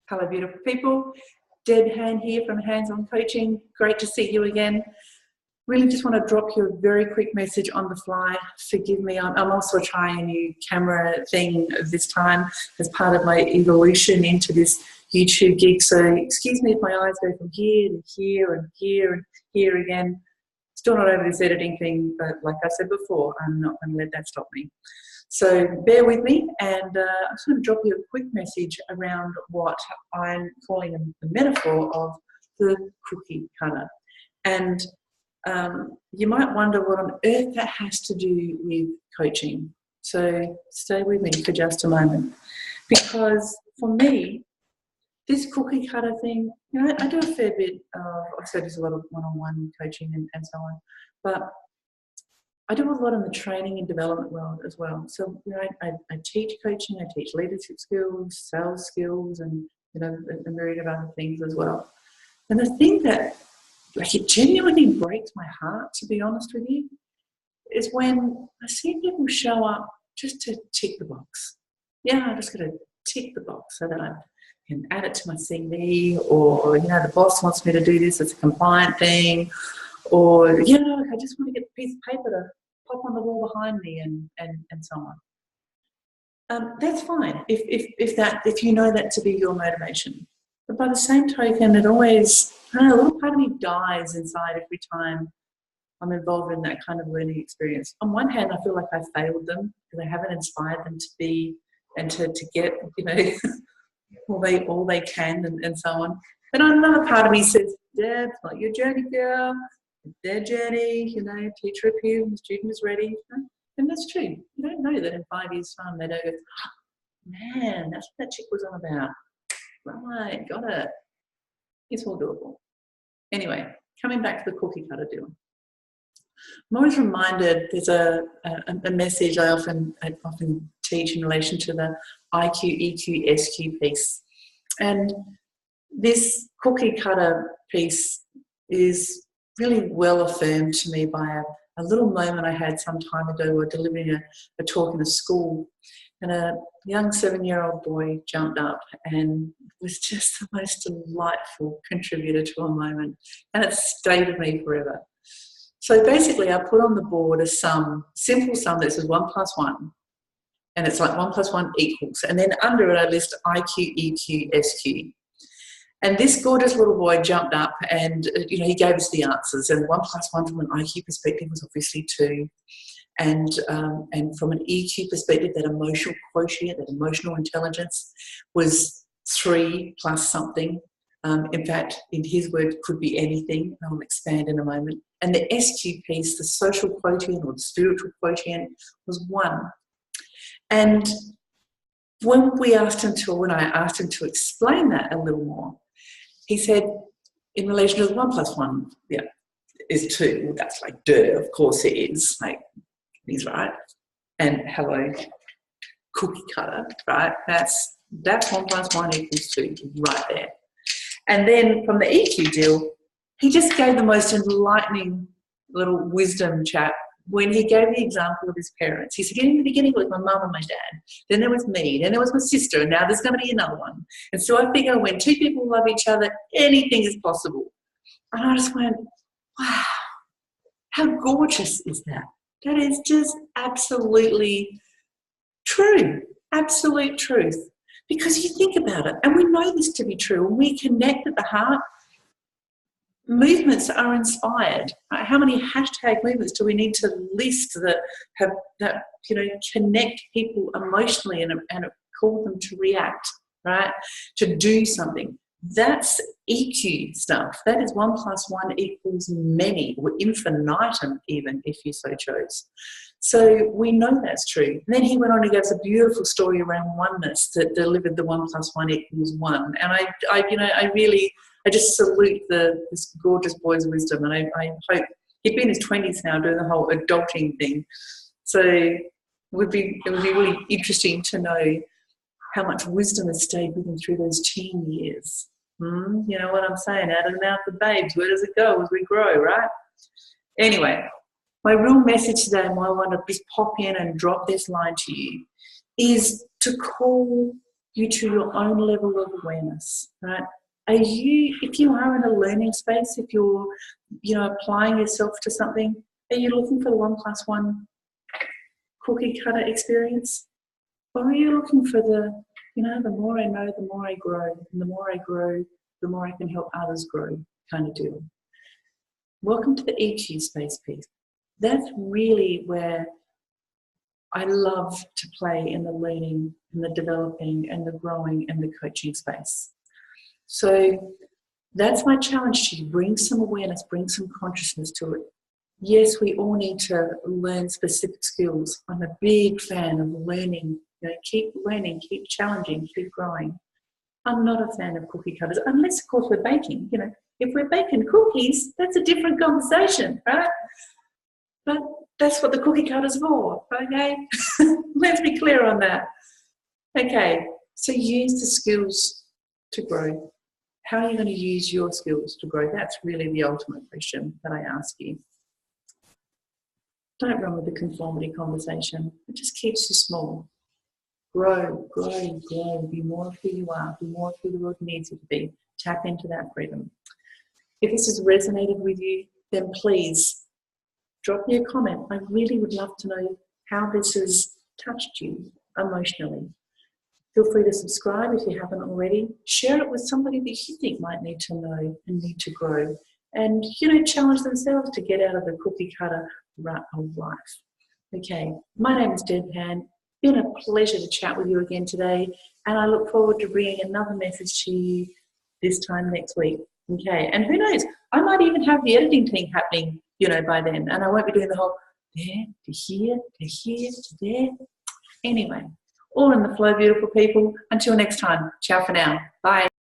Hello, beautiful people. Deb Hann here from Hands On Coaching. Great to see you again. Really just want to drop you a very quick message on the fly. Forgive me, I'm also trying a new camera thing this time as part of my evolution into this YouTube gig. So excuse me if my eyes go from here to here and here and here again. Still not over this editing thing, but like I said before, I'm not going to let that stop me. So bear with me, and I just want to drop you a quick message around what I'm calling a metaphor of the cookie cutter. And you might wonder what on earth that has to do with coaching. So stay with me for just a moment. Because for me, this cookie cutter thing, you know, I do a fair bit of, I've said there's a lot of one-on-one coaching and so on, but I do a lot in the training and development world as well. So, you know, I teach coaching, I teach leadership skills, sales skills, and, you know, a myriad of other things as well. And the thing that, like, it genuinely breaks my heart, to be honest with you, is when I see people show up just to tick the box. Yeah, I'm just going to tick the box so that I can add it to my CV, or, you know, the boss wants me to do this, it's a compliant thing, or, you know, I just want to get a piece of paper to pop on the wall behind me and so on. That's fine if you know that to be your motivation. But by the same token, it always, I don't know, a little part of me dies inside every time I'm involved in that kind of learning experience. On one hand, I feel like I failed them because I haven't inspired them to be and to get, you know, all they can and so on. And another part of me says, Dad, it's not your journey, girl. It's their journey, you know, teacher appears, the student is ready. And that's true. You don't know that in 5 years' time they don't go, oh, man, that's what that chick was on about. Right, got it. It's all doable. Anyway, coming back to the cookie cutter deal. I'm always reminded, there's a message I often teach in relation to the IQ, EQ, SQ piece. And this cookie cutter piece is really well affirmed to me by a little moment I had some time ago where delivering a talk in a school, and a young 7-year-old boy jumped up and was just the most delightful contributor to a moment, and it stayed with me forever. So basically I put on the board a sum, simple sum that says 1 + 1, and it's like 1 + 1 equals, and then under it I list IQ, EQ, SQ. And this gorgeous little boy jumped up and, you know, he gave us the answers. And 1 + 1 from an IQ perspective was obviously 2. And from an EQ perspective, that emotional quotient, that emotional intelligence was 3 plus something. In fact, in his word, could be anything. I'll expand in a moment. And the SQ piece, the social quotient or the spiritual quotient, was 1. And when I asked him to explain that a little more, he said, in relation to the 1 + 1, yeah, is 2. Well, that's like, duh, of course it is. Like, he's right. And hello, cookie cutter, right? That's 1 + 1 equals 2, right there. And then from the EQ deal, he just gave the most enlightening little wisdom chat when he gave the example of his parents. He said, in the beginning it was my mum and my dad, then there was me, then there was my sister, and now there's going to be another one. And so I figure when 2 people love each other, anything is possible. And I just went, wow, how gorgeous is that? That is just absolutely true, absolute truth. Because you think about it, and we know this to be true, when we connect at the heart, movements are inspired. Right? How many hashtag movements do we need to list that you know, connect people emotionally and call them to react, right? To do something. That's EQ stuff. That is 1 + 1 equals many, or infinitum even, if you so chose. So we know that's true. And then he went on to give us a beautiful story around oneness that delivered the 1 + 1 equals 1. And I just salute this gorgeous boy's wisdom, and I hope he'd be in his 20s now doing the whole adulting thing. So it would be really interesting to know how much wisdom has stayed with him through those teen years. You know what I'm saying? Out of the mouth of babes, where does it go as we grow, right? Anyway, my real message today, and why I want to just pop in and drop this line to you, is to call you to your own level of awareness, right? If you are in a learning space, if you're, applying yourself to something, are you looking for the 1+1 cookie cutter experience? Or are you looking for the more I know, the more I grow, and the more I grow, the more I can help others grow kind of deal? Welcome to the EQ space piece. That's really where I love to play in the learning and the developing and the growing and the coaching space. So that's my challenge to you. Bring some awareness, bring some consciousness to it. Yes, we all need to learn specific skills. I'm a big fan of learning. Keep learning, keep challenging, keep growing. I'm not a fan of cookie cutters, unless, of course, we're baking. If we're baking cookies, that's a different conversation, right? But that's what the cookie cutter's for, okay? Let's be clear on that. Okay, so use the skills to grow. How are you going to use your skills to grow? That's really the ultimate question that I ask you. Don't run with the conformity conversation. It just keeps you small. Grow, grow, grow. Be more of who you are. Be more of who the world needs you to be. Tap into that freedom. If this has resonated with you, then please drop me a comment. I really would love to know how this has touched you emotionally. Feel free to subscribe if you haven't already. Share it with somebody that you think might need to know and need to grow. And, challenge themselves to get out of the cookie cutter rut of life. Okay, my name is Deb Hann. Been a pleasure to chat with you again today, and I look forward to bringing another message to you this time next week. Okay, and who knows, I might even have the editing team happening, by then, and I won't be doing the whole there to here to there. Anyway, all in the flow, beautiful people. Until next time, ciao for now. Bye.